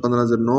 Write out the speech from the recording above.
1509